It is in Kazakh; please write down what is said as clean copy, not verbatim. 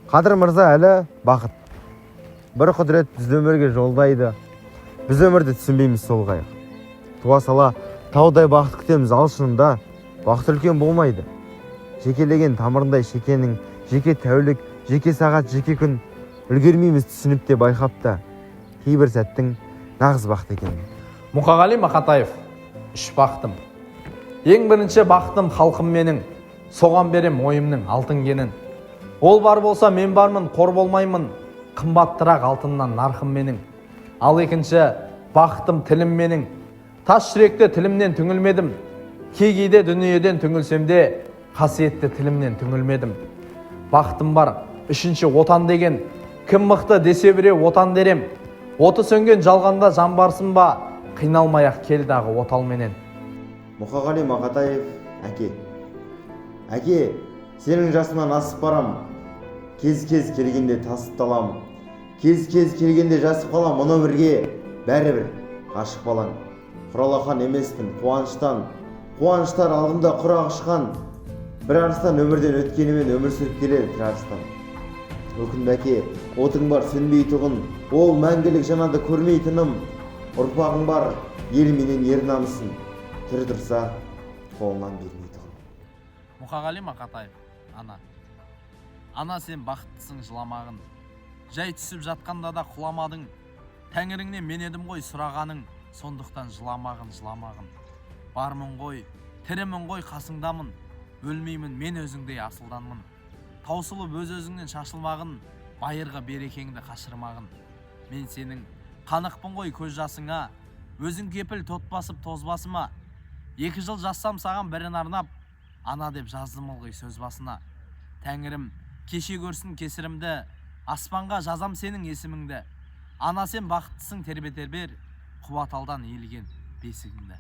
Қадыр мырза әлі бақыт. Бір құдірет бізді өмірге жолдайды. Біз өмірді түсінбейміз сол қайық. Туа сала таудай бақыт күтеміз, ал шынында бақыт үлкен болмайды. Жекелеген тамырындай шекенің, жеке тәулік, жеке сағат, жеке күн үлгермейміз түсініп те байқап та. Кейбір сәттің нағыз бақыт екен. Мұқағали Мақатаев. Үш бақытым. Ең бірінші бақытым халқым менің, соған берем ойымның алтын кенін. Ол бар болса мен бармын, қор болмаймын, қымбаттырақ алтыннан нарқым менің. Ал екінші бақытым тілім менің. Тас жүректі тілімнен түңілмедім. Кейде дүниеден түңілсем де, қасиетті тілімнен түңілмедім. Бақытым бар, үшінші отан деген. Кім мықты десе біреу отан дерем. Оты сөнген жалғанда жан барсын ба, қиналмай-ақ кел дағы оталменен. Мұқағали Мақатаев, әке. Әке, сенің жасынан асып барам. Кез-кез келгенде тасып талам. Кез-кез келгенде жасып қалам. Мұны бірге бәрібір ғашық балаң. Құралақан емеспін қуаныштан. Қуаныштар алдымда құрақ ұшқан. Бір арыстан өмірден өткенімен өмір сүріп келеді бір арыстан. Өкінбе әке, отың бар сөнбей тұғын. Ол мәңгілік жанады көрмей тыным. Ұрпағың бар, ел менен ер намысын. Тірі тұрса, қолынан бермей тұғын. Мұқағали Мақатаев, ана. Ана, сен бақыттысың жыламағын. Жай түсіп жатқанда да құламадың. Тәңіріңнен мен едім ғой сұрағаның. Сондықтан жыламағын. Бармын ғой, тірімін ғой қасыңдамын. Өлмеймін мен өзіңдей асылданмын. Таусылып өз-өзіңнен шашылмағын. Байырғы берекеңді қашырмағын. Мен сенің қанықпын ғой көз жасыңа. Өзің кепіл тот басып тоз басыма. 2 жыл жазсам саған бірін арнап, ана деп жаздым ылғи сөз басына. Тәңірім кеше көрсін кесірімді, аспанға жазам сенің есіміңді. Ана, сен бақыттысың тербетер бер, Құбаталдан иілген бесігіңді.